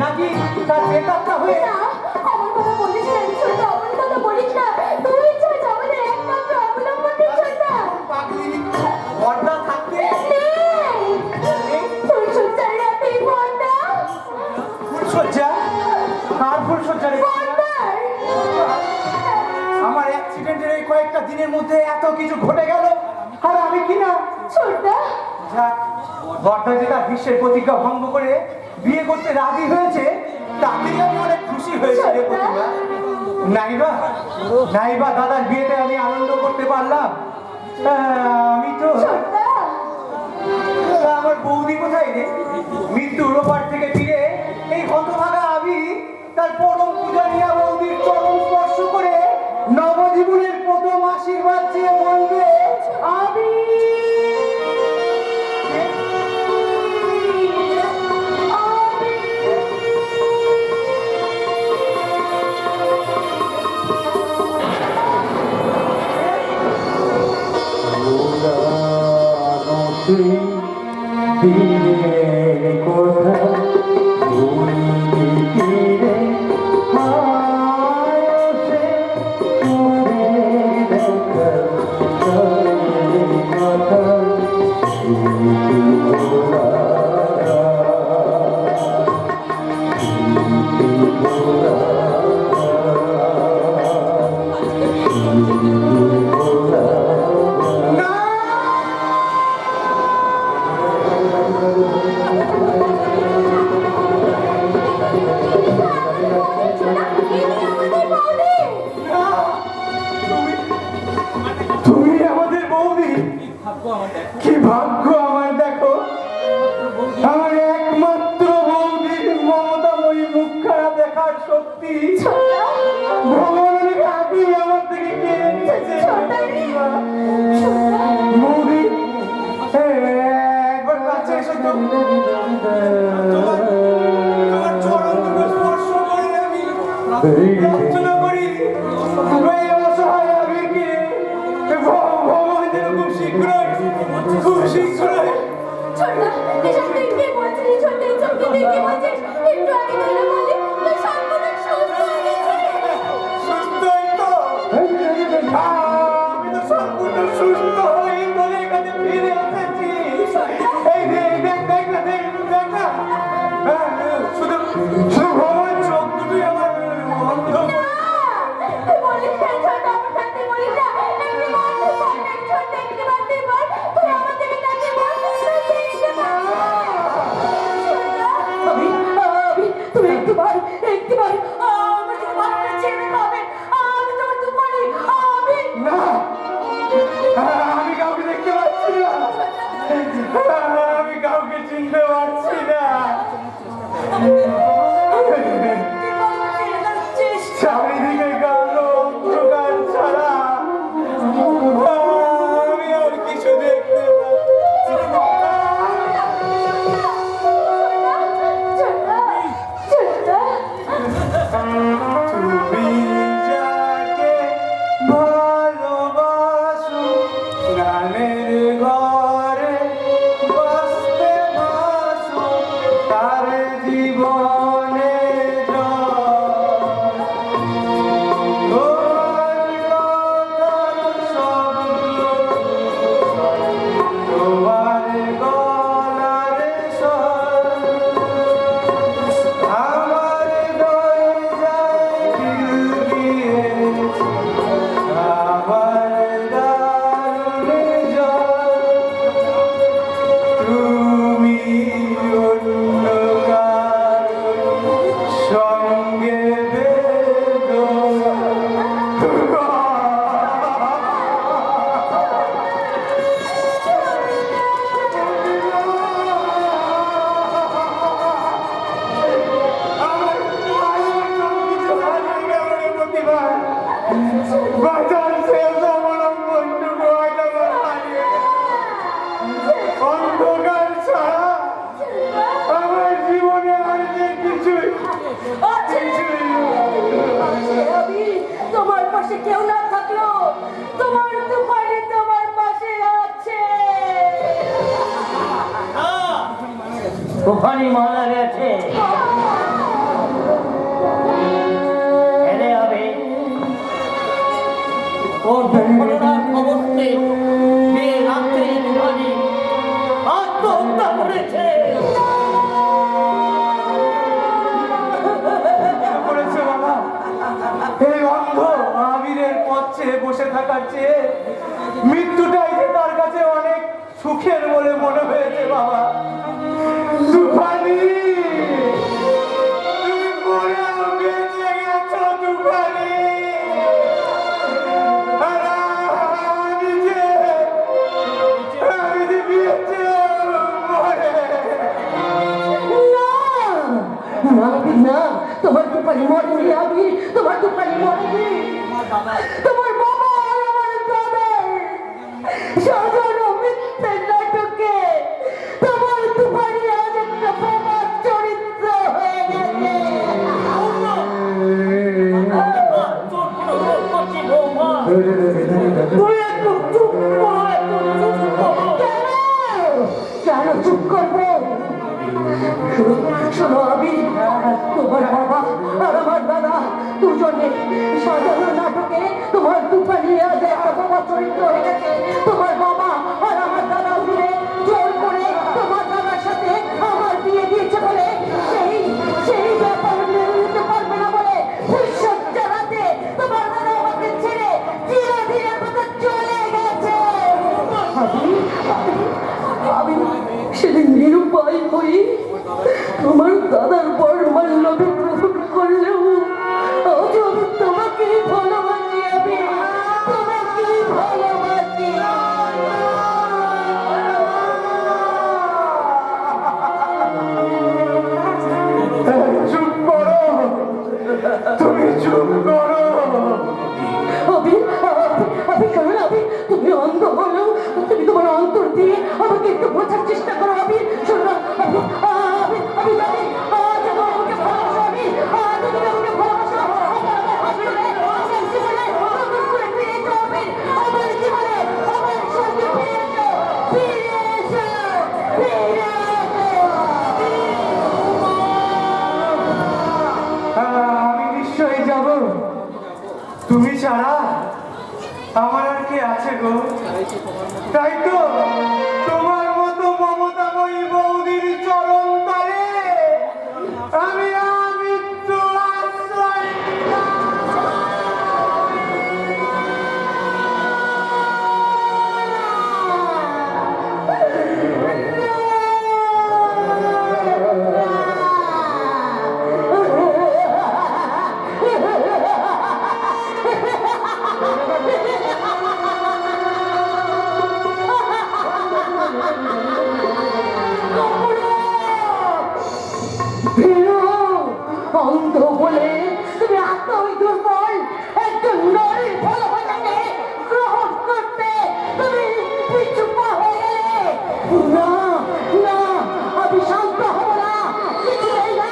নাকি তার ব্রেকআপটা হয়ে? না, এমন কথা বলিস না ছোট, এমন কথা বলিস না। তুই ছাড়া আমাদের একমাত্র অবলম্বন ছোট। পাগলি বড়টা থাকতে ফুলসজ্জার রাতে বড়টা। ফুলসজ্জা? কার ফুলসজ্জা রে? আমার অ্যাক্সিডেন্টের এই কয়েকটা দিনের মধ্যে এত কিছু ঘটে গেল, আর আমি কিনা ছোটদা। যাক, বড়টা যে তার বিশ্বের প্রতিজ্ঞা ভঙ্গ করে বিয়ে করতে রাজি হয়েছে, তাতেই আমি অনেক খুশি হয়েছি রে প্রতিভা। নাইবা দাদার বিয়েতে আমি আনন্দ করতে পারলাম। আমি তো আমার বৌদি কোথায় রে? মৃত্যুর ওপার থেকে ফিরে এই হতভাগা আমি তার পরম পূজনীয়া বৌদির চরণ স্পর্শ করে নবজীবনের প্রথম আশীর্বাদ চেয়ে বলবে আমি দিনের কথা তীরে হাসে তুমি আমাদের বৌদি। কি ভাগ্য আমার, দেখো আমার একমাত্র বৌদির মমতাময়ী মুখখানা দেখার শক্তি ভগবানের আগেই আমার থেকে কেড়ে নিয়েছে। বৌদি একবার কাছে এসো তো, তোমার চরণ দুটো স্পর্শ করে আমি প্রার্থনা করি এই অসহায় আবেগে ভগবান যেন খুব শীঘ্রই ছোটদা, এসব তুই কি বলছিস? ছোটদা, এসব কি তুই কি বলছিস? একটু আগে ধরে বলি তুই সর্বদা সুস্থ হয়ে গেছিস। সুস্থই তো, আমি তো সম্পূর্ণ সুস্থ হয়ে তোদের কাছে ফিরে এসেছি। এই দেখ না, শুধু ভগবান চোখ দুটোই আমার অন্ধ। তুই বলিস না ছোটদা, আমার সাথে বলিস না। একটি বার তুই বল, ছোটদা, একটি বার তুই বল, তুই আমার থেকে কাছে বল, তুই দেখতে পাবি। তুমি একটু বার আমার থেকে ভালোটা ছেড়ে পাবে। আমি তোমার দুপারে না, আমি কাউকে দেখতে পাচ্ছি না, আমি কাউকে চিনতে পারছি না। চারিদিকে কালো অন্ধকার ছাড়া আমি আর কিছু দেখতে পাচ্ছি না। তুমি যাকে ভালোবাসো গানের ঘরে বসতে বাসো তার জীবনে তোমার গলার স্বর আমার দরজায় ঢিল দিয়েছে, আমার দারুণ জল। তুমি অন্য কারো সঙ্গে বেদো। বাজার শেষ আমার বন্ধুকে হয়তো হারিয়ে অন্ধকার ছাড়া আমার জীবনে আর যে কিছুই তোমার পাশে কেউ না থাকলো তোমার দোকানে তোমার পাশে আছে। ওখানে মারা গেছে। থাকার চেয়ে মৃত্যুটাই যে তার কাছে অনেক সুখের বলে মনে হয়েছে বাবা। তুফানি, তুমি মরেও বেঁচে গেছো তুফানি। আর আমি যে বেঁচেও মরে। না, তোমার দুপারি মরেনি আমি, তোমার দুপারি মরেনি। তোমার বাবা আর আমার দাদার সাজানো মিথ্যে নাটকে তোমার দুপারি আজ একটা প্রমাণ চরিত্র হয়ে গেছে। তুই একটু চুপ করো, একটু চুপ করো। কেন চুপ করবো? শোনো, আমি তোমার বাবা আর আমার দাদা দুজনে সাজানো নাটকে তোমার দুপারি আজ একটা বাবা চরিত্র হয়ে গেছে। তোমার বাবা আর আমার দাদা মিলে জোর করে তোমার দাদার সাথে আমার বিয়ে দিয়েছে বলে সেই ব্যাপার মেনে নিতে পারবে না বলে ভবিষ্যৎ জানাতে তোমার দাদা আমাকে ছেড়ে চিরদিনের মতো চলে গেছে। আমি সেদিন নিরুপায় হই তোমার দাদার বর্মাল্যকে গ্রহণ করলেও আজ আমি তোমাকে ভালোবাসি। আমি তোমাকে ভালোবাসি। চুপ করো, তুমি চুপ করো। আমি শোনো না, তুমি অন্ধ হলেও তুমি তোমার অন্তর দিয়ে আমাকে একটু বোঝার চেষ্টা করো। আমি শোনো, আমি জানি আজ তুমি আমাকে ভালোবাসো। আজ তুমি আমাকে ভালোবাসো। আমার জীবনে নতুন করে ফিরে এসো। আমার জীবনে আমার সঙ্গে ফিরে এসো, ফিরে এসো, ফিরে আমি নিশ্চয়ই যাব। তুমি ছাড়া আমার আর কে আছে গো? তাই তো তোমার মতো মমতাময়ী বৌদির চরণ তলে আমি আমৃত্যু আশ্রয় অন্ধ বলে তুমি এতই দুর্বল একজন নারীর ভালোবাসাকে গ্রহণ করতে তুমি পিছু পা হয়ে গেলে। না না, আমি শান্ত হব না, কিছুতেই না।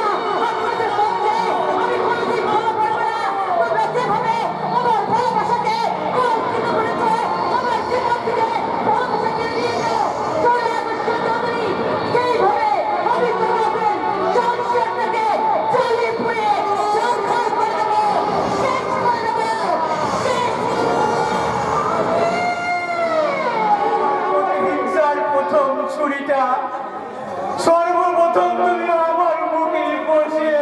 আপনাদের পক্ষে আমি কোনোদিন ভালো করবো না। তোমরা যেভাবে আমার ভালোবাসাকে কলঙ্কিত করেছো, আমার জীবন থেকে ভালোবাসাকে নিয়ে গেল চলে আসছে চৌধুরী, সেইভাবে আমি তোমাদের সংসারটাকে জ্বালিয়ে পুড়িয়ে সংসার করে দেবো, শেষ করে দেবো, শেষ। হিংসার প্রথম ছুরিটা সর্বপ্রথম তুমি আমার মুখে বসিয়ে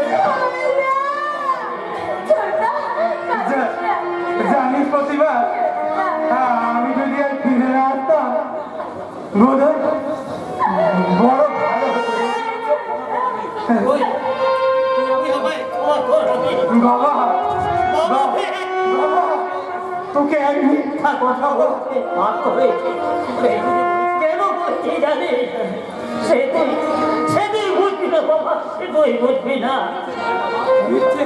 জানিস প্রতিভা, আমি যদি আর ফিরে না আসতাম বোধহয় বড় ভালো হতো। বাবা, বাবা, তোকে এক মিথ্যা কথা বলতে বাধ্য হয়েছে। কেন বলছি জানিস? সেদিন বুঝবি না বাবা, সে তুই বুঝবি না। মিথ্যে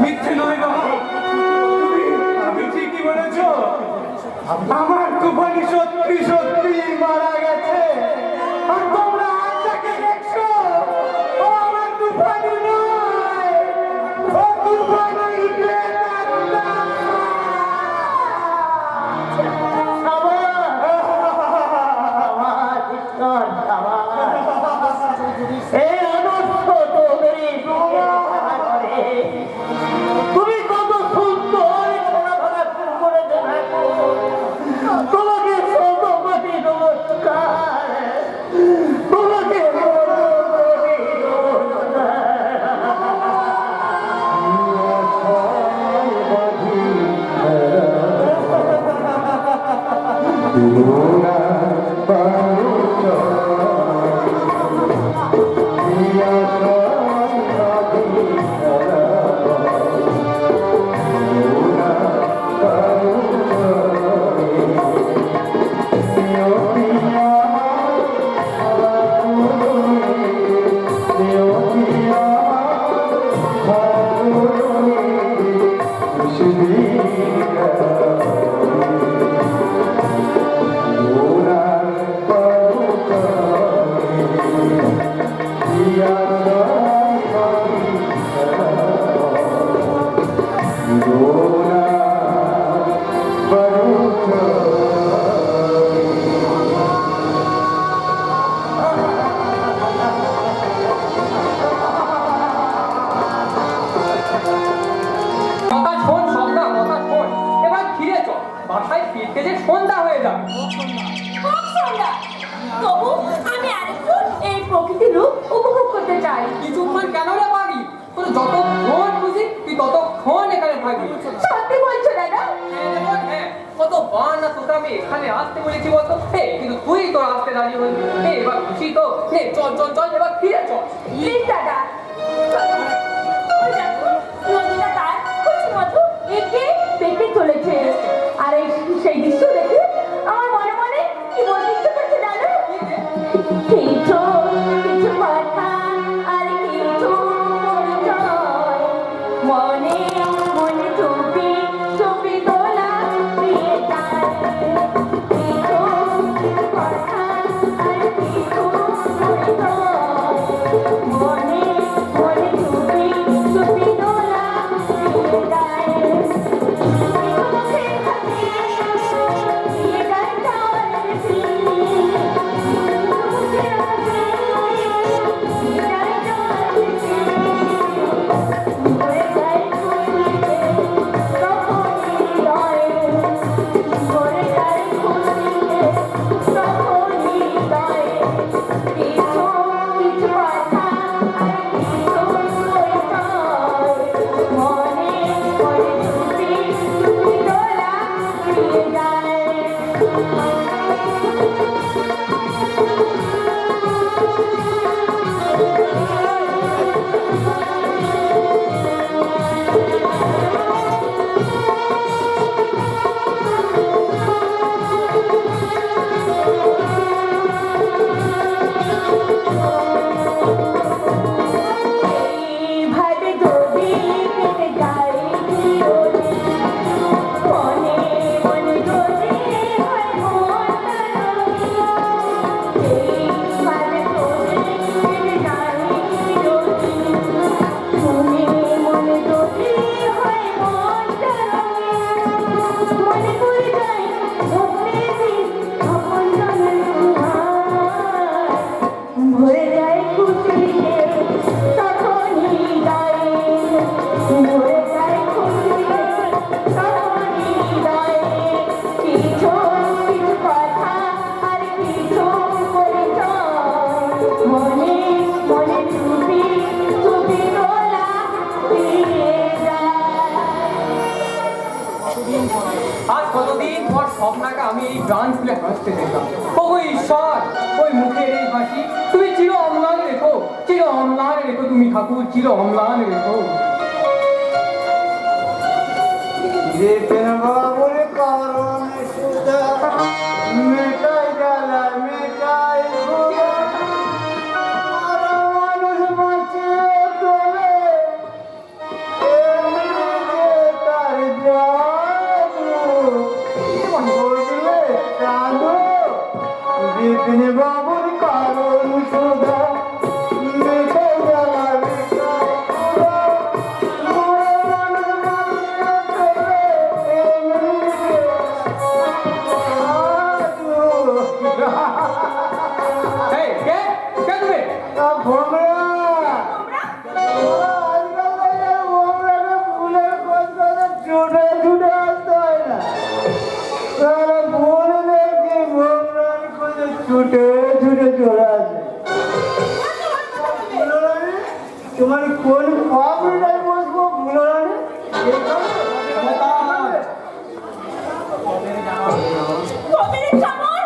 মিথ্যে নয় বাবা, তুমি ঠিকই বলেছ। আমার তুফানি সত্যি সত্যি মারা গেছে। আর তোমরা আজ যাকে দেখছো ও আমার তুফানি নয়, ও তুফানি প্রেতাত্মা। তুমি কত সুন্দর ছোড়া ভাঙা শুরু করে দেবে, তোমাকে শত কোটি নমস্কার। রোনা বরুচা কথা শোন সন্ধ্যা, কথা শোন। এবার ফিরে চল, বাসায় ফিরতে যে সন্ধ্যা হয়ে যাবে। হোক সন্ধ্যা, তবু আমি আরেকটু এই প্রকৃতির রূপ উপভোগ করতে চাই। কিছুক্ষণ কেন রে পারি? তোর যতক্ষণ খুশি তুই ততক্ষণ এখানে থাকবি। সত্যি বলছো দাদা? হ্যাঁ, কতবার না তোকে আমি এখানে আসতে বলেছি বলতো, কিন্তু তুই তোর আসতে রাজি হলি। এবার খুশি তো? চল চল চল, এবার ফিরে চল। প্লিজ দাদা, ওই দেখো, নদীটা তার খুশি মতো এঁকে বেঁকে চলেছে। আর সেই দৃশ্য দেখে আমার মনে মনে কি বলতে ইচ্ছে করছে জানো? কিছু কিছু কথা আর কিছু পরিচয়, মনে মনে চুপি চুপি তোলা প্রিয় গান। কিছু কিছু কথা আর কিছু পরিচয়, মনে মনে চুপি চুপি তোলা প্রিয় গান। মুখে থাকে প্রিয় গানটা বেশি, মুখে থাকে প্রিয় গানটা বেশি। ভরে যায় খুশিতে তখনই হৃদয়ে, ভরে যায় খুশিতে তখনই হৃদয়ে। কিছু কিছু কথা আর কিছু পরিচয়, মনে মনে চুপি চুপি তোলা প্রিয় গান। এইভাবে যদি কেটে যায় চিরদিন, মনে মনে যদি হয় মনটা রঙিন। এইভাবে যদি কেটে যায় চিরদিন, মনে মনে যদি হয় মনটা রঙিন। মনে পড়ে যায় স্বপ্নের দিন, তখন জলের জোয়ার, ভরে যায় খুশিতে তখনই হৃদয়ে, ভরে যায় খুশিতে তখনই হৃদয়ে। কিছু কিছু কথা আর কিছু পরিচয়, মনে মনে চুপি চুপি তোলা ফিরে যায়। আজ কতদিন পর স্বপ্নাকে আমি এই গান শুনে হাসতে দেখলাম। ওগো ঈশ্বর, ওই মুখের এই হাসি তুমি চির অম্লান রেখো, চির অম্লান রেখো তুমি ঠাকুর, চির অম্লান রেখো। যেতেন বাবুর কারণে সুধা মেটাই জ্বালা মেটাই ক্ষুধা, আর মানুষ বাঁচিয়ে তোলে এমনি যে তার জাদু, বুঝলে কাঁদো। যেতেন বাবুর কারণ সুধা মেটাই জ্বালা মেটাই ক্ষুধা, এই, কে কে তুমি? ছুটে ছুটে চলে আসে। তোমার কোন পাপড়িটাই বসবো ভুলো রানী? কবিরের চামর,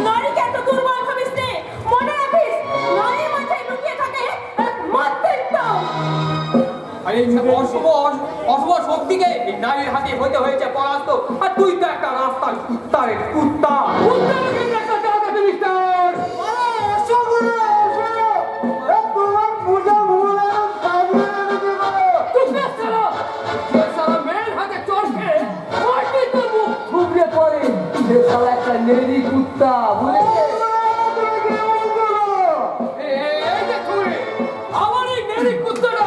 নারীকে এত দুর্বল ভাবিস নে। মনে রাখিস, নারীর মাথায় লুকিয়ে থাকে এক মস্তিষ্ক। আর এই অশুভ অশুভ শক্তিকে এই নারীর হাতে হতে হয়েছে পরাস্ত। আর তুই তো একটা রাস্তার কুত্তা রে, কুত্তা। কুত্তাকে দেখা যাবে মিস্টার। তোমার পূজা ভুলে তুই সারা যে সারা মেয়ের হাতে চড়কে মাটি তো মুখ থুবড়ে পড়ে। সে সারা একটা নেড়ি কুত্তা, বুঝেছে? এই যে তুই আমার এই নেড়ি কুত্তাটা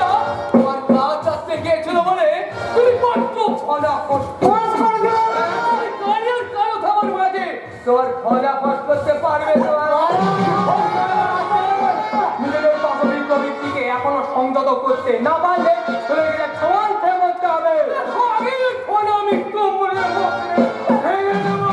সংযত করতে না পারলে তোদের এটা সমান খেয়ে করতে হবে। আমি ফোন আমি কোমরে ভেঙে দেবো।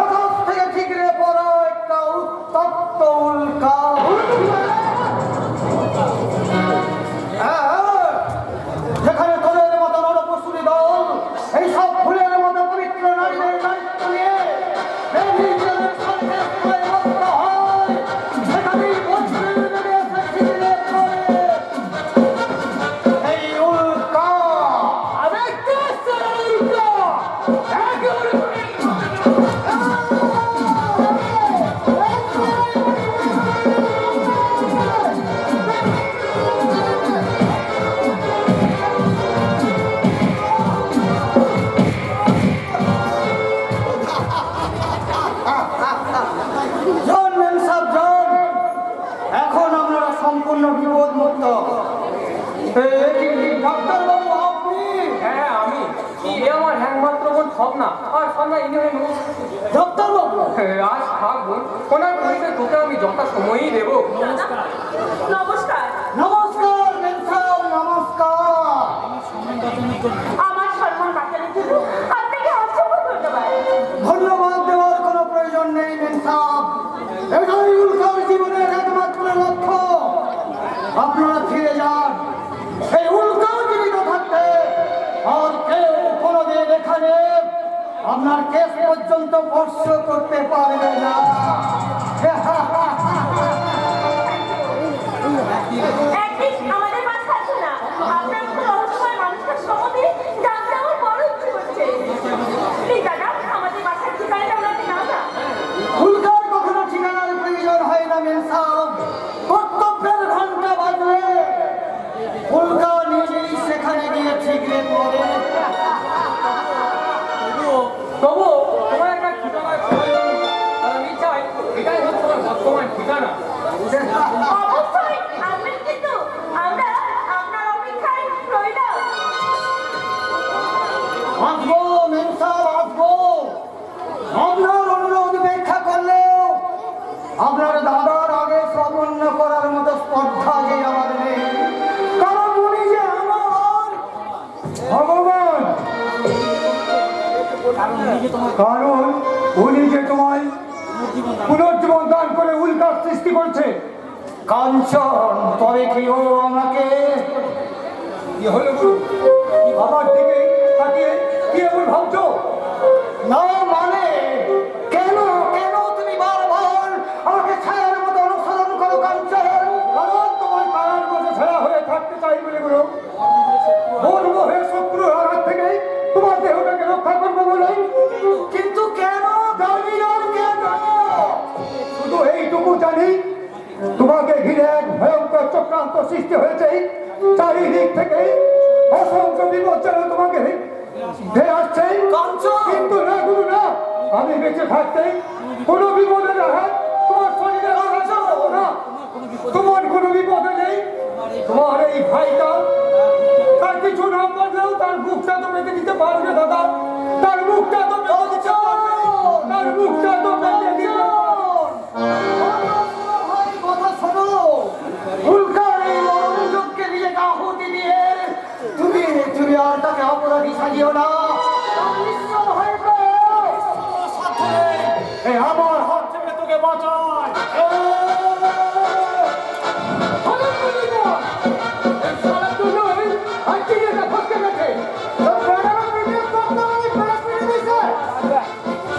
আকাশ থেকে ঠিকরে পড়া একটা উত্তপ্ত উল্কা। যেখানে তোদের মতো নরপশুরি দল এইসব ফুলের মতো পবিত্র নারীদের দায়িত্ব নিয়ে এই নিজেদের সন্দেহ মগ্ন হয়, সেখানেই বজ্রের বেগে এসে ঠিকরে পড়ে এই উল্কা। আরে কে উল্টো একেবারে জন মেম সাহেব জন, এখন আপনারা সম্পূর্ণ বিপদ মুক্ত। ডাক্তারবাবু আপনি? হ্যাঁ আমি কি এ আমার একমাত্র বোন স্বপ্না, আর স্বপ্না ইনি হলেন ডাক্তারবাবু আজ থাকবো ওনার পরিচয় তোকে আমি যথা সময়ই দেবো। নমস্কার। নমস্কার মেম সাহেব, নমস্কার। আমার সম্মান বাঁচানোর জন্য আপনাকে অসংখ্য ধন্যবাদ। ধন্যবাদ দেওয়ার কোনো প্রয়োজন নেই মেম সাহেব, এটাই উল্কার জীবনের একমাত্র লক্ষ্য। আপনারা ফিরে যান, এই উল্কা জীবিত থাকতে আর কেউ কোনোদিন এখানে আপনার কেস পর্যন্ত স্পর্শ করতে পারবে না। একদিন আমাদের মাঝে আছে না, আপনার মতো রহস্যময় মানুষের সম্বন্ধে জানতে আমার বড় ইচ্ছে করছে। প্লিজ দাদা, আমাদের বাসার ঠিকানাটা ওনাকে নাও না। উল্কার কখনো ঠিকানার প্রয়োজন হয় না মেম সাহেব, কর্তব্যের ঘন্টা বাজলে উল্কা নিজেই সেখানে গিয়ে ঠিকরে পড়ে। তবু তোমার একটা ঠিকানা প্রয়োজন, আর আমি চাই এটাই হচ্ছে তোমার বর্তমান ঠিকানা। অবশ্যই আসবেন, কিন্তু আমরা আপনার অপেক্ষায় রইলাম। আসবো মেম সাহেব, আসবো। আপনার অনুরোধ উপেক্ষা করলেও আপনার দাদার আগে সমন্য করার মতো স্পর্ধা যে আমার নেই, কারণ উনি যে আমার ভগবান। কারণ উনি যে তোমায় পুনর্জীবন দান করে উল্কার সৃষ্টি করছে। কাঞ্চন, তবে কি ও আমাকে কি হলো গুরু? আমার দিকে তাকিয়ে কি এমন ভাবছো? না মানে কেন কেন তুমি বারবার আমাকে ছায়ার মতো অনুসরণ করো কাঞ্চন? কারণ তোমার কারার মতো ছায়া হয়ে থাকতে চাই বলে গুরু। বলবো হে শত্রু হাত থেকে তোমার দেহটাকে রক্ষা করবো বলে। কিন্তু কেন জানি আর কেন? শুধু এইটুকু জানি তোমাকে ঘিরে এক ভয়ঙ্কর চক্রান্ত সৃষ্টি হয়েছে। চারিদিক থেকে অসংখ্য বিপদ যেন তোমাকে ধেয়ে আসছে। কিন্তু না গুরু না, আমি বেঁচে থাকতে কোনো বিপদের আঘাত তোমার শরীরে আঘাত করবো না। তোমার কোনো বিপদ নেই। তোমার এই ভাইটা তার কিছু না পারলেও তার মুখটা তো বেঁধে দিতে পারবে দাদা, তার মুখটা তো বেঁধে দিতে পারবে, তার মুখটা তো বেঁধে দিতে ভাই কথা শোনো। উল্কার এই মনোযোগকে নিজেকে আহুতি দিয়ে তুমি তুমি আর তাকে অপরাধী সাজিও না। আমার হাত থেকে তোকে বাঁচায়।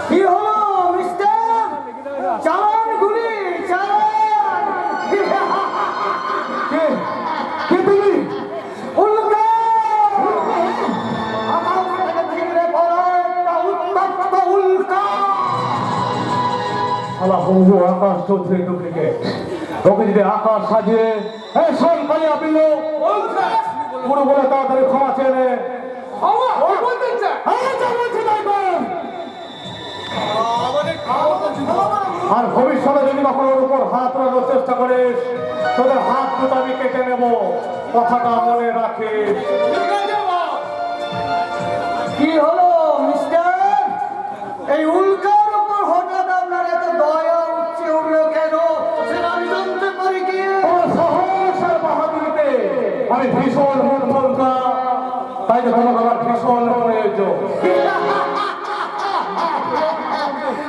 কি হলো মিস্টার? চালান গুলি চালান। কে তুমি? উল্কা আকাশ থেকে ঠিকরে পড়া একটা উত্তপ্ত উল্কা। শালা বঙ্গু আকাশ চৌধুরী ডুপ্লিকেট। তোকে যদি আকাশ সাজিয়ে সরকারি আপিল পুরো বলে তাড়াতাড়ি ক্ষমা চেয়ে নে। বলতে আর ভবিষ্যতে যদি কখনো ওর উপর হাত রাখার চেষ্টা করিস তোদের হাত দুটো আমি কেটে নেব, কথাটা মনে রাখিস। কি হলো মিস্টার? এই উল্কার উপর হঠাৎ আপনার এত দয়া উঠছে উঠলো কেন সেটা আমি জানতে পারি কি? তোর সাহস আর বাহাদুরিতে আমি ভীষণ মনমনকা, তাই তো তোমাকে আমার ভীষণ প্রয়োজন।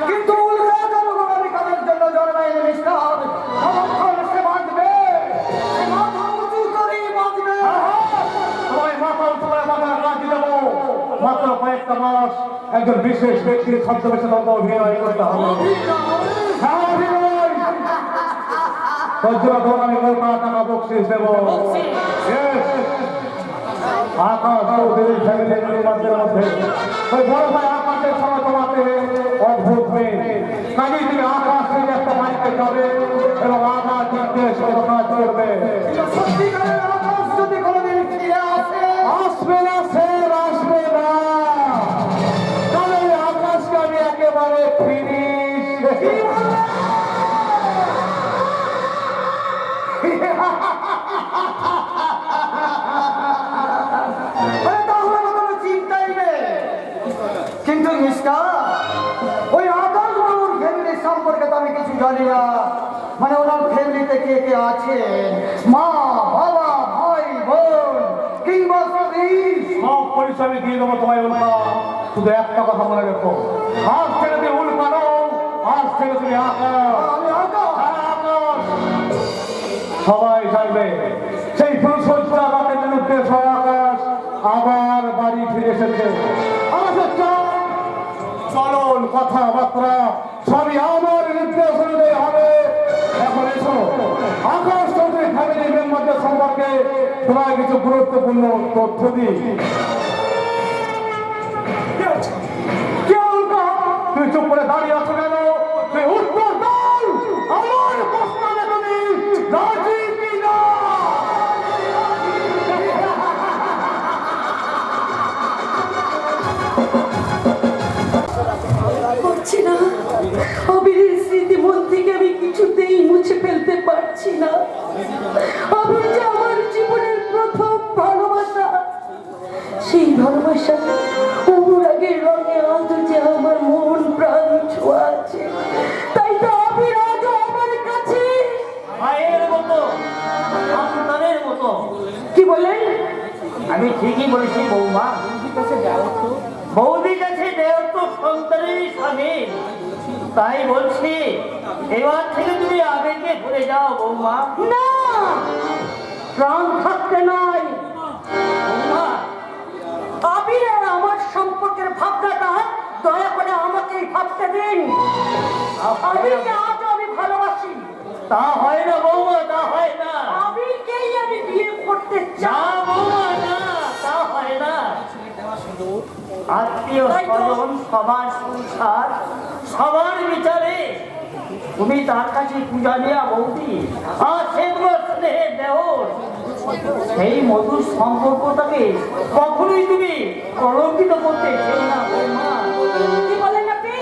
কিন্তু উল্কা জনগণ আমি কাদের জন্য জন্মাইনি মিস্টার। আমার সে বাঁচবে, সে মাথা উঁচু করেই বাঁচবে। তোমায় মাথা তোমায় মাথা কাজ দেবো। মাত্র কয়েকটা মাস একজন বিশেষ ব্যক্তির ছদ্মবেশে তোমাকে অভিনয় করতে হবে। হ্যাঁ, অভিনয়। তোর জন্য তোমাকে আমি টাকা বকশিস দেবো। Yes. আকাশ চৌধুরীর ফ্যামিলির মেম্বারদের মধ্যে ওই বড় ভাই আকাশের সময় তোমাকে অদ্ভুত মেয়ে, কাজেই তুমি আকাশ থেকে একটা বাড়িতে যাবে এবং আকাশ নির্দেশ মতো কাজ করবে। সত্যিকারের আকাশ যদি কোনোদিন ফিরে আসে, আসবে না স্যার, আসবে না। তাহলে ওই আকাশকে আমি একেবারে ফিনিশ। তাহলে আমার কোনো চিন্তাই নেই। কিন্তু মিস্টার, ওই আকাশ বাবুর ফ্যামিলির সম্পর্কে তো আমি কিছু জানি না। মানে ওনার ফ্যামিলিতে কে কে আছে, মা বাবা ভাই বোন কিংবা স্ত্রী? সব পরিচয় আমি দিয়ে দেবো তোমায় উল্কা। শুধু একটা কথা মনে রেখো, আজ থেকে তুমি উল্কা নও, আজ থেকে তুমি আকাশ। আমি আকাশ। হ্যাঁ, আকাশ। সবাই জানবে সেই পুরুষরা রাতের নির্দেশ হয় আকাশ আবার বাড়ি ফিরে এসেছে। আমাদের চলন কথাবার্তা সবই আমার নির্দেশ অনুযায়ী হবে। এখন এসো, আকাশ চৌধুরী ফ্যামিলি মেম্বারদের সম্পর্কে তোমায় কিছু গুরুত্বপূর্ণ তথ্য দিই। তুই চুপ করে দাঁড়িয়ে আছো কেন? তুই উত্তর দাও, আমার প্রশ্নে তুমি রাজি কিনা? করছি না, আবিরের স্মৃতি মন থেকে আমি কিছুতেই মুছে ফেলতে পারছি না। আবির যে আমার জীবনের প্রথম ভালোবাসা, সেই ভালোবাসা অনুরাগের রঙে আজও যে আমার মন প্রাণ ছোঁয়া আছে। তাই তো আবির আজও আমার কাছে। মায়ের মতো, সন্তানের মতো। কি বলেন? আমি ঠিকই বলেছি বৌমা। বৌদির কাছে দেহ তো সন্তানেরই স্বামী। তাই বলছি এবার থেকে তুমি আবেগে ভুলে যাও বৌমা। না, প্রাণ থাকতে নয়। বৌমা, আবির আর আমার সম্পর্কের ভাবনাটা দয়া করে আমাকেই ভাবতে দিন। আবিরকে আজও আমি ভালোবাসি। তা হয় না বৌমা, তা হয় না। আবিরকেই আমি বিয়ে করতে না চাই। বৌমা, না, তা হয় না। আত্মীয় স্বজন সবার সংসার সবার বিচারে তুমি তার কাছে পূজা নেয়া বৌদি, আর সে তোমার স্নেহের দেওর। সেই মধুর সম্পর্কটাকে কখনোই তুমি কলঙ্কিত করতে চাই না বৌমা। কি বলেন আপনি?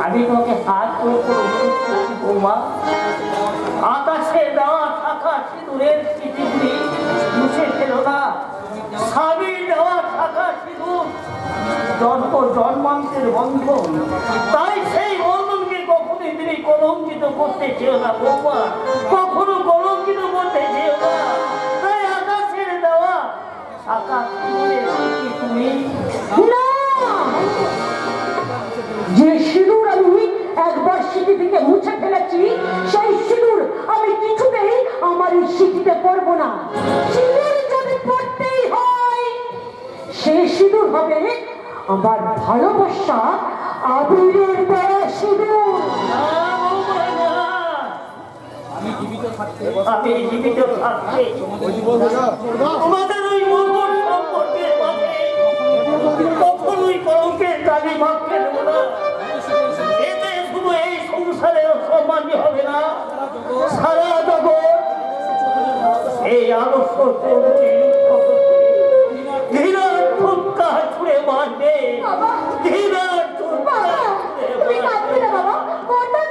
আমি তোমাকে হাত করে অনুরোধ করছি বৌমা, আকাশে দেওয়া শাখা সিঁদুরের স্মৃতিগুলি মুছে ফেলো না। স্বামীর দেওয়া শাখা সিঁদুর জন্ম জন্মান্তের বন্ধন, তাই সেই বন্ধনকে কখনোই তুমি কলঙ্কিত করতে চেও না বৌমা, কখনো কলঙ্কিত করতে চেও না। তাই আকাশের দেওয়া শাখা সিঁদুরের স্মৃতি তুমি না, যে সিঁদুর আমি একবার স্মৃতি থেকে মুছে ফেলেছি, সেই সিঁদুর আমি কিছুতেই আমার এই স্মৃতিতে পড়বো না। সিঁদুর যদি পড়তেই হয়, সে সিঁদুর হবে আমার ভালোবাসা আবিরের দেওয়া সিঁদুর। আমি জীবিত থাকতে তোমাদের ওই মধুর সম্পর্কের মাঝে কখনোই কলঙ্কের দাবি ভাবতে দেবো না। এতে শুধু এই সংসারে অসম্মানই হবে না, সারা জগৎ এই আদর্শ ধীরার ঠুটকা ছুঁড়ে মারবে, ধীরার ঠুটকা ছুঁড়ে তুমি মারবে। কাঁদবে না বাবা, কোনটা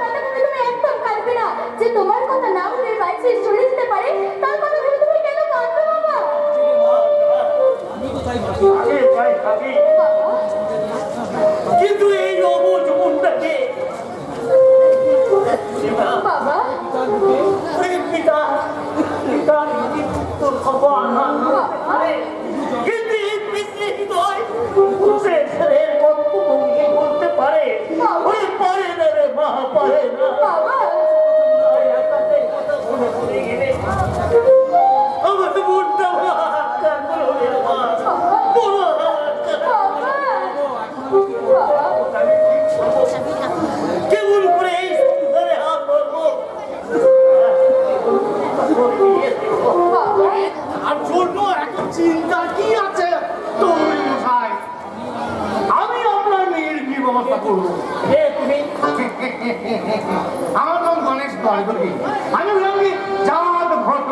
আমার নাম গণেশ বরবতী। আমি বললাম কি জাত ঘট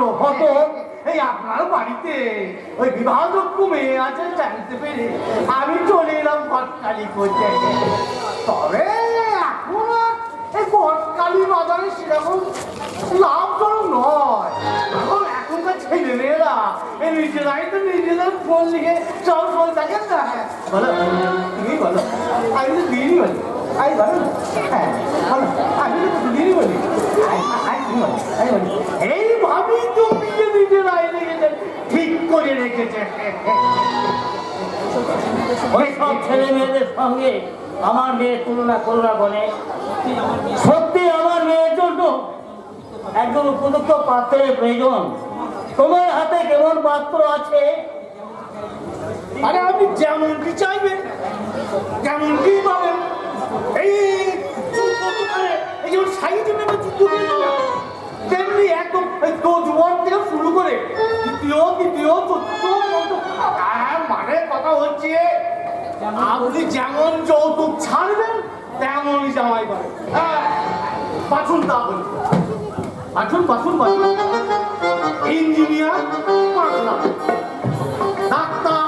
এই আপনার বাড়িতে ওই বিবাহযোগ্য মেয়ে আছে জানতে পেরে আমি চলে এলাম ঘটকালি করতে। তবে এখন আর এই ঘটকালি বাজারে সেরকম লাভজনক নয়। এখনকার ছেলে মেয়েরা এই নিজেরাই তো নিজেদের ফোন লিখে সব ফোন থাকেন না। বলো তুমি বলো, আমি তো দিনই বলি। আমি বলো হ্যাঁ বলো, আমি তো দিনই বলি। এইভাবেই তো বিয়ে নিজেরাই লেগেছেন, ঠিক করে রেখেছে। ওই সব ছেলে মেয়েদের সঙ্গে আমার মেয়ের তুলনা করোনা বলে। সত্যি আমার মেয়ের জন্য একজন উপযুক্ত পাত্রের প্রয়োজন। তোমার হাতে কেমন পাত্র আছে? আরে আপনি যেমনটি চাইবেন তেমনটি পাবেন। এই যেমন সাইজে নেবে তেমনি একদম জোয়ার থেকে শুরু করে দ্বিতীয় চতুর্থ মানে কথা হচ্ছে আপনি যেমন যৌতুক ছাড়বেন তেমনই জামাই পাবেন। পাঠুন তা বলি, পাঠুন engineer 5 lakh, doctor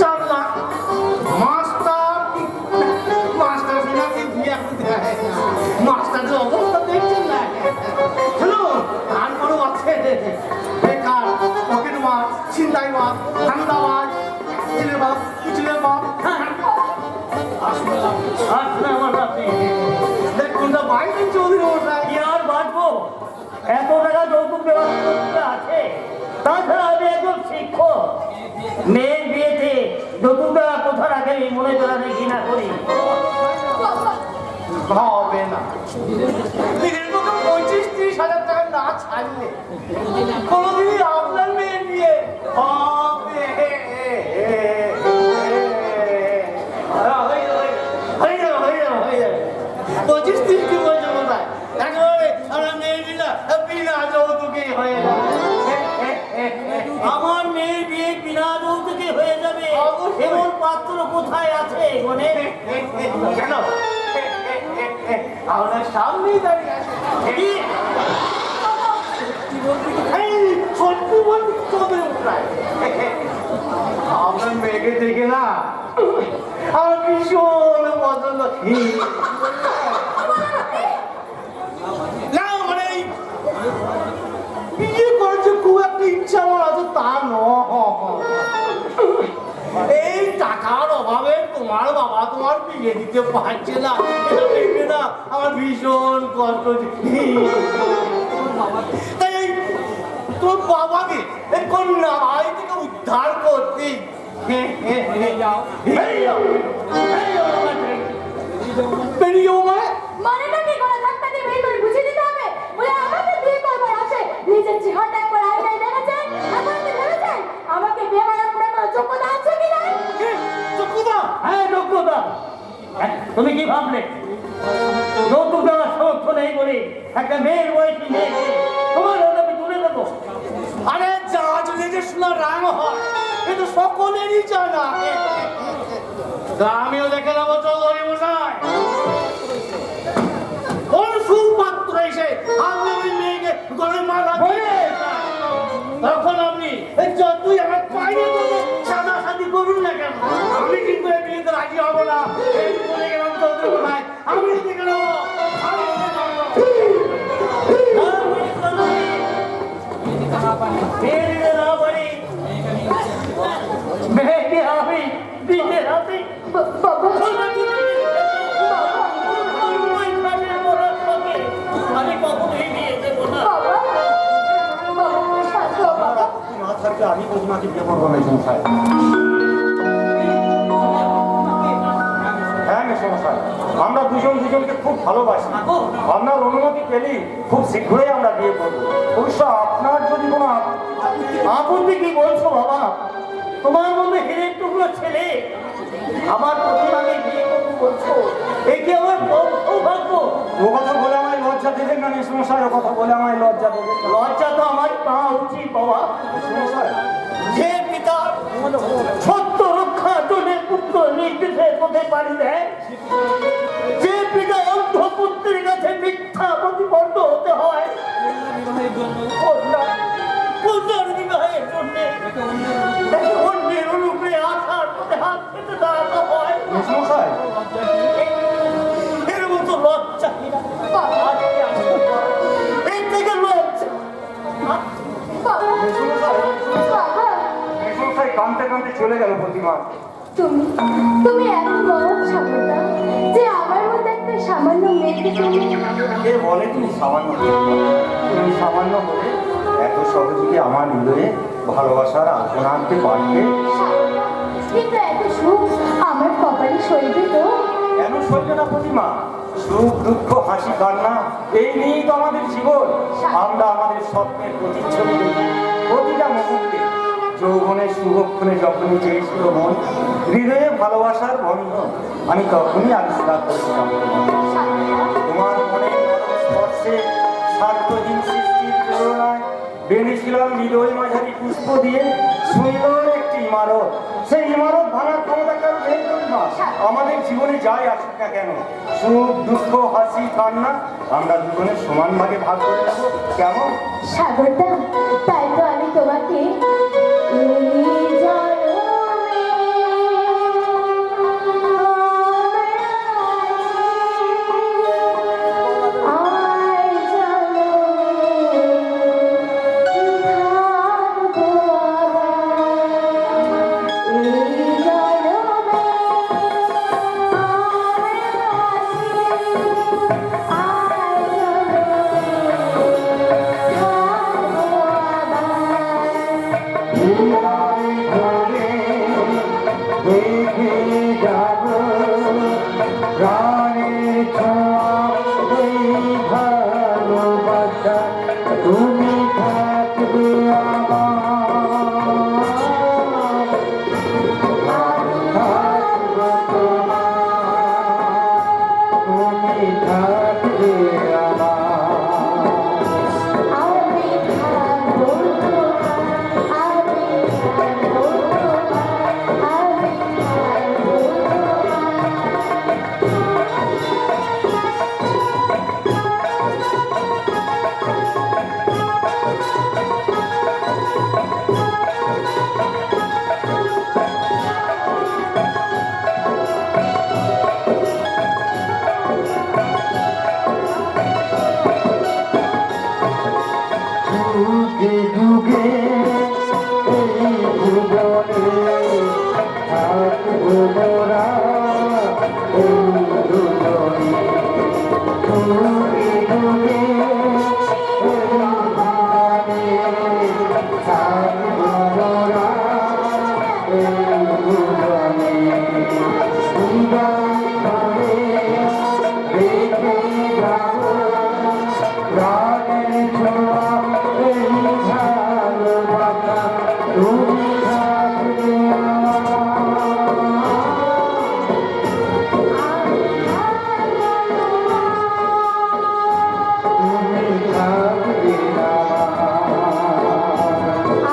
4 lakh, master সিনাকে বিয়ে দেয়। মাস্টারের অবস্থা দেখছেন না? শুনুন, তারপরেও আছে বেকার, পকেট মার, ছিনতাই মার, ধান্দাবাজ, পিছনের বাপ। আমার বাপে দেখুন না বাইরে চৌধুরী মশাই কি আর বাঁচবো? এত টাকা যৌতুক দেওয়ার ব্যবস্থা আছে। তাছাড়া আমি একজন শিক্ষক। মেয়ের বিয়েতে যৌতুক দেওয়া কোথা রাখে মনে করা দেখি না করি। হবে না। 25-30 হাজার টাকা না ছাড়লে কোনোদিনই আপনার মেয়ের বিয়ে হবে। হয়ে যাবে 25-30 কি বলছে কোথায়? একেবারে আমার মেয়ের বিনা যৌতুকে হয়ে যাবে। আমার মেয়ের বিয়ে বিনা যৌতুকে হয়ে যাবে অবশ্যই। এমন পাত্র কোথায় আছে গনে? কেন? আপনার সামনেই দাঁড়িয়ে আছে। কি? এই ছোট্ট বন্ধু চোখে উঠলায় আপনার মেয়েকে দেখে না আমার ভীষণ পছন্দ। না মানে বিয়ে করেছে খুব একটা ইচ্ছা আমার আছে তা নয়। এই টাকার অভাবে তোমার বাবা তোমার বিয়ে দিতে পারছে না, এটা দেখবে না আমার ভীষণ কষ্ট। তাই তোর বাবাকে এই কন্যা বাড়ি থেকে উদ্ধার করতে বেরিয়েও মানে মানেটা কি করে থাকতে দিয়ে বিয়ে করে বুঝিয়ে দিতে হবে? বলে আমাকে বিয়ে করবার আছে, নিজের চেহারাটা একবার আয়নায় দেখেছেন? এখন কি ভেবেছেন আমাকে বিয়ে করার কোনো যোগ্যতা আছে কি না? চকুদা হ্যাঁ যোগ্যতা। তুমি কি ভাবলে যৌতুক দেওয়ার সামর্থ্য নেই বলে একটা মেয়ের বয়সী মেয়েকে তোমার হাতে আমি তুলে দেবো? আরে যা যদি যে শোনা রাগ হয় কিন্তু সকলেরই জানা। আমিও দেখে নেবো চৌধুরী মশাই কোন সুপাত্র এসে আপনি ওই মেয়েকে গলায় মালা দিয়ে তখন আপনি যতই আমার পাইয়ে দেবো সাদা সাদি করুন না কেন, আমি কিন্তু এই বিয়েতে রাজি হবো না। এই বলে গেলাম চৌধুরী মশাই, আমি দেখে নেবো, আমি দেখে নেবো। মেয়েকে আমি নিজের হাতে আমি কখনোই বিয়ে দেবো না। না থাকলে আমি তোমাকে বিয়ে করবো না সংসার। হ্যাঁ মেসমশাই, আমরা দুজনকে খুব ভালোবাসি। আপনার অনুমতি পেলেই খুব শীঘ্রই আমরা বিয়ে করবো। অবশ্য আপনার যদি কোনো আপত্তি কি বলছো বাবা? তোমার মধ্যে হিরের টুকরো ছেলে আমার প্রতিমাকে বিয়ে করবো বলছো? এই কি আমার সৌভাগ্য? ও কথা বলে আমায় লজ্জা দেবেন না মেসমশাই, ও কথা বলে আমায় লজ্জা দেবেন না। লজ্জা তো আমার পাওয়া উচিত বাবা। মেসমশাই, যে পিতা সত্য রক্ষার জন্য পুত্র নির্দেশের পথে পাড়ি দেয়, যে পিতা অন্ধ পুত্রের কাছে চলে গেল প্রতিমা। তুমি তুমি এত বড় সাগরদা যে আমার মতো একটা সামান্য মেয়েকে তুমি কে বলে তুমি সামান্য? তুমি সামান্য হলে এত সহজে কি আমার হৃদয়ে ভালোবাসার আলপনা আনতে পারবে? সাগরদা, কিন্তু এত সুখ আমার কপালে সইবে তো? কেন সইবে না প্রতিমা? সুখ দুঃখ হাসি কান্না এই নিয়েই তো আমাদের জীবন। আমরা আমাদের স্বপ্নের প্রতিচ্ছবি দেখি প্রতিটা মুহূর্তে। যৌবনের শুভক্ষণে যখনই চেয়েছিল মন হৃদয়ে ভালোবাসার বন্ধন, আমি তখনই আবিষ্কার করেছিলাম তোমার মনে নরম স্পর্শে স্বার্থহীন সৃষ্টির তুলনায় বেঁধেছিলাম হৃদয় মাঝারি পুষ্প দিয়ে সুন্দর একটি ইমারত। সেই ইমারত ভাঙার ক্ষমতা কারো নেই প্রতিমা। আমাদের জীবনে যাই আসুক না কেন, সুখ দুঃখ হাসি কান্না আমরা দুজনে সমান ভাগে ভাগ করে নেবো, কেমন? সাগরদা, তাই তো আমি তোমাকে এই জনমে আর জনমে থাকবো আবার। এই জনমে তুমি থাকবে আমি থাকবো আমি থাকবো আমি থাকবো। যুগে যুগে এই ভুবনে থাকবো মোরা এই দুজনে। যুগে যুগে এই ভুবনে থাকবো মোরা এই দুজনে। হৃদয় ভরে রেখে যাবো প্রাণের ছোঁয়া এই ভালোবাসা তুমি থাকবে তুমি থাকবে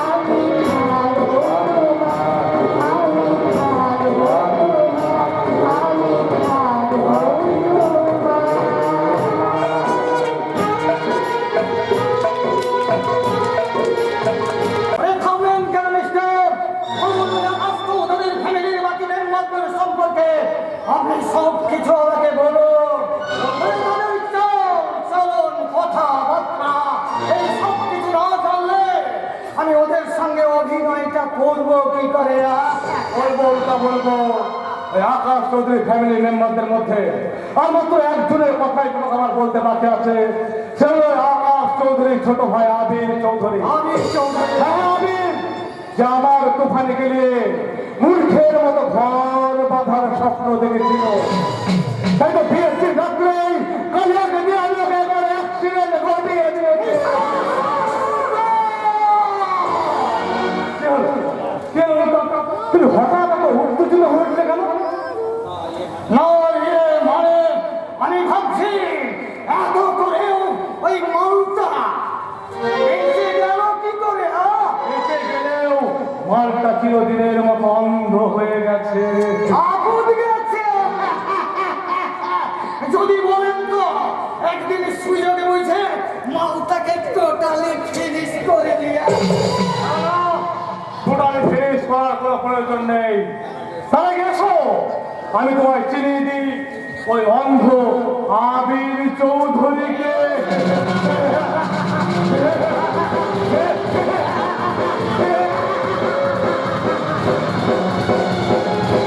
আমি থাকবো আমি থাকবো আমি থাকবো। থামলেন কেন মিস্টার? আসতো তাদের ফ্যামিলির বাকি মেম্বারদের সম্পর্কে আপনি সব কিছু আমাকে বলুন। তাদের চলন কথাবার্তা এই সব কিছু না জানলে আমি ওদের সঙ্গে অভিনয়টা করবো কি করে? বলবো ওই আকাশ চৌধুরী ফ্যামিলি মেম্বারদের মধ্যে আর মাত্র একজনের কথাই তোমাকে আমার বলতে বাকি আছে। সে হলো আকাশ চৌধুরীর ছোট ভাই আবির চৌধুরী। হ্যাঁ, আবির যে আমার তুফানে গেলে মূর্খের মতো ঘর বাঁধার স্বপ্ন দেখেছিল। তাই তো বিএসসি রাত্রেই কালিয়াকে দিয়ে আমি ওকে একবার অ্যাক্সিডেন্ট ঘটিয়ে দিয়েছি। তুমি হঠাৎ এত উত্তেজিত হয়ে উঠলে কেন? মানে আমি ভাবছি এত করেও ওই মালটা বেঁচে গেল কি করে? বেঁচে গেলেও মালটা চিরদিনের মতো অন্ধ হয়ে গেছে। আপদ গেছে। যদি বলেন তো একদিন সুযোগে বুঝে মালটাকে টোটালি ফিনিশ করে দিয়ে টোটালি ফিনিশ করার কোনো প্রয়োজন নেই। তাহলে গেছো আমি তোমায় চিনিয়ে দিই ওই অন্ধ আবির চৌধুরীকে।